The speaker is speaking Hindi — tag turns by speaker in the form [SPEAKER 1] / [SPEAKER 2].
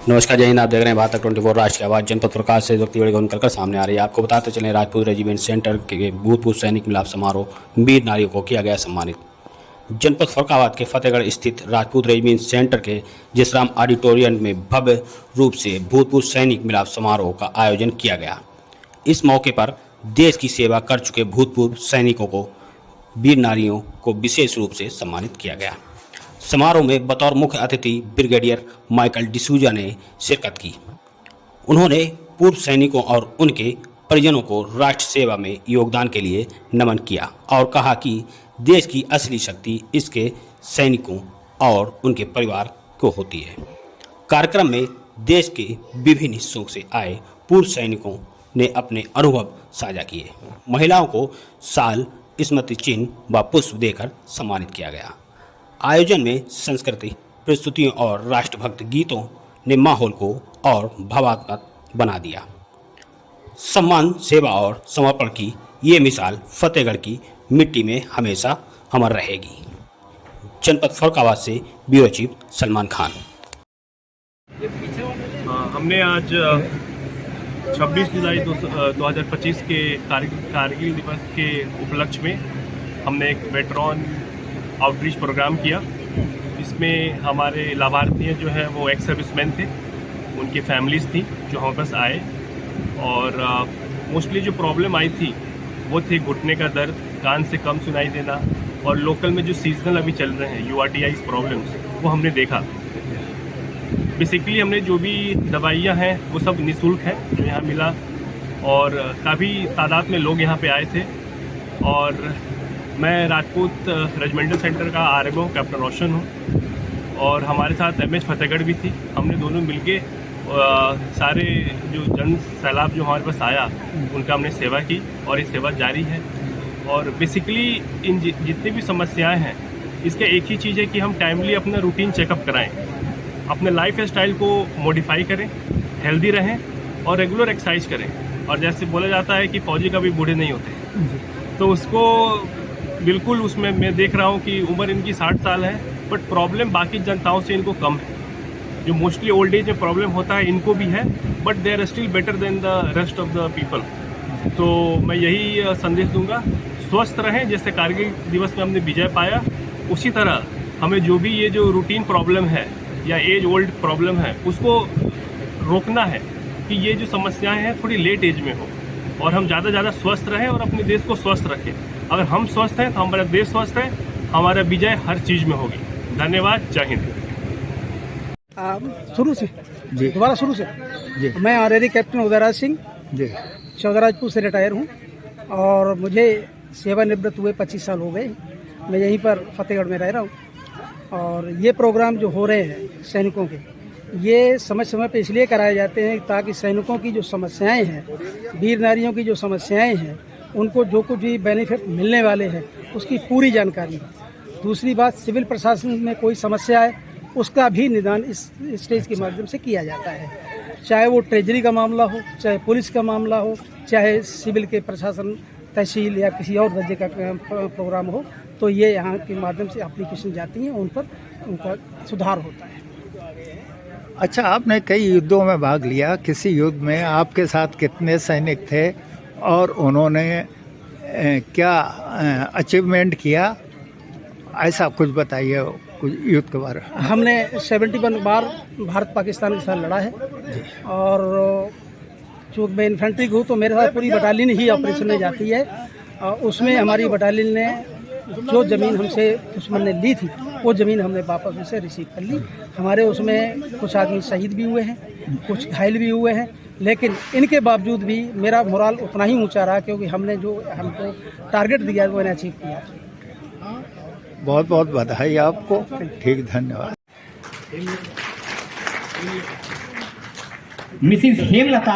[SPEAKER 1] नमस्कार, जय हिंद। आप देख रहे हैं भारत 24 राष्ट्र की आवाज़। जनपद प्रकाश से व्यक्ति बड़ी निकलकर सामने आ रही है। आपको बताते चलें, राजपूत रेजिमेंट सेंटर के भूतपूर्व सैनिक मिलाप समारोह वीर नारियों को किया गया सम्मानित। जनपद फर्रुखाबाद के फतेहगढ़ स्थित राजपूत रेजिमेंट सेंटर के जसराम ऑडिटोरियम में भव्य रूप से भूतपूर्व सैनिक मिलाप समारोह का आयोजन किया गया। इस मौके पर देश की सेवा कर चुके भूतपूर्व सैनिकों को वीर नारियों को विशेष रूप से सम्मानित किया गया। समारोह में बतौर मुख्य अतिथि ब्रिगेडियर माइकल डिसूजा ने शिरकत की। उन्होंने पूर्व सैनिकों और उनके परिजनों को राष्ट्र सेवा में योगदान के लिए नमन किया और कहा कि देश की असली शक्ति इसके सैनिकों और उनके परिवार को होती है। कार्यक्रम में देश के विभिन्न हिस्सों से आए पूर्व सैनिकों ने अपने अनुभव साझा किए। महिलाओं को शाल, स्मृति चिन्ह व पुष्प देकर सम्मानित किया गया। आयोजन में संस्कृति प्रस्तुतियों और राष्ट्रभक्त गीतों ने माहौल को और भावात्मक बना दिया। सम्मान, सेवा और समर्पण की ये मिसाल फतेहगढ़ की मिट्टी में हमेशा अमर रहेगी। जनपद फर्रुखाबाद से ब्यूरो चीफ सलमान खान।
[SPEAKER 2] हमने आज 26 जुलाई 2025 के कारगिल दिवस के उपलक्ष्य में हमने एक वेटरन आउटरीच प्रोग्राम किया। इसमें हमारे लाभार्थी जो हैं वो एक्स सर्विसमैन थे, उनकी फैमिलीज़ थी जो हमारे पास आए। और मोस्टली जो प्रॉब्लम आई थी वो थे घुटने का दर्द, कान से कम सुनाई देना और लोकल में जो सीजनल अभी चल रहे हैं URTIs प्रॉब्लम्स, वो हमने देखा। बेसिकली हमने जो भी दवाइयाँ हैं वो सब निःशुल्क है जो यहाँ मिला, और काफ़ी तादाद में लोग यहाँ पे आए थे। और मैं राजपूत रेजिमेंटल सेंटर का RMO कैप्टन रोशन हूँ और हमारे साथ MS फतेहगढ़ भी थी। हमने दोनों मिलके सारे जो जन सैलाब जो हमारे पास आया उनका हमने सेवा की और ये सेवा जारी है। और बेसिकली इन जितनी भी समस्याएं हैं इसका एक ही चीज़ है कि हम टाइमली अपना रूटीन चेकअप कराएं, अपने लाइफ स्टाइल को मॉडिफाई करें, हेल्दी रहें और रेगुलर एक्सरसाइज करें। और जैसे बोला जाता है कि फौजी कभी बूढ़े नहीं होते, तो उसको बिल्कुल उसमें मैं देख रहा हूँ कि उम्र इनकी 60 साल है, बट प्रॉब्लम बाकी जनताओं से इनको कम है। जो मोस्टली ओल्ड एज में प्रॉब्लम होता है इनको भी है, but they are still better than the rest of the people. तो मैं यही संदेश दूंगा, स्वस्थ रहें। जैसे कारगिल दिवस में हमने विजय पाया, उसी तरह हमें जो भी ये जो रूटीन प्रॉब्लम है या एज ओल्ड प्रॉब्लम है उसको रोकना है कि ये जो समस्याएं हैं थोड़ी लेट एज में हो और हम ज़्यादा से ज़्यादा स्वस्थ रहें और अपने देश को स्वस्थ रखें। अगर हम स्वस्थ हैं तो हमारा देश स्वस्थ है, हमारा विजय हर चीज़ में होगी। धन्यवाद, जय हिंद।
[SPEAKER 3] शुरू से
[SPEAKER 4] जी,
[SPEAKER 3] दोबारा शुरू से
[SPEAKER 4] जी।
[SPEAKER 3] मैं ऑनरेरी कैप्टन उदयराज सिंह
[SPEAKER 4] जी,
[SPEAKER 3] चौधराजपुर से रिटायर हूँ और मुझे सेवानिवृत्त हुए 25 साल हो गए। मैं यहीं पर फतेहगढ़ में रह रहा हूँ। और ये प्रोग्राम जो हो रहे हैं सैनिकों के, ये समय समय पे इसलिए कराए जाते हैं ताकि सैनिकों की जो समस्याएं हैं, वीर नारियों की जो समस्याएं हैं, उनको जो कुछ भी बेनिफिट मिलने वाले हैं उसकी पूरी जानकारी। दूसरी बात, सिविल प्रशासन में कोई समस्या है उसका भी निदान इस स्टेज के माध्यम से किया जाता है, चाहे वो ट्रेजरी का मामला हो, चाहे पुलिस का मामला हो, चाहे सिविल के प्रशासन तहसील या किसी और दर्जे का प्रोग्राम हो, तो ये यहाँ के माध्यम से एप्लीकेशन जाती हैं, उन पर उनका सुधार होता है।
[SPEAKER 4] अच्छा, आपने कई युद्धों में भाग लिया। किसी युद्ध में आपके साथ कितने सैनिक थे और उन्होंने क्या अचीवमेंट किया, ऐसा कुछ बताइए कुछ युद्ध के बारे में।
[SPEAKER 3] हमने 71 बार भारत पाकिस्तान के साथ लड़ा है और चूँकि मैं इन्फेंट्री हूँ तो मेरे साथ पूरी बटालियन ही ऑपरेशन में जाती है। उसमें हमारी बटालियन ने जो ज़मीन हमसे दुश्मन ने ली थी वो ज़मीन हमने वापस उसे रिसीव कर ली। हमारे उसमें कुछ आदमी शहीद भी हुए हैं, कुछ घायल भी हुए हैं, लेकिन इनके बावजूद भी मेरा मोराल उतना ही ऊंचा रहा क्योंकि हमने जो हमको टारगेट दिया वो मैंने अचीव किया।
[SPEAKER 4] बहुत बहुत बधाई आपको। ठीक, धन्यवाद।
[SPEAKER 5] मिसिस हेमलता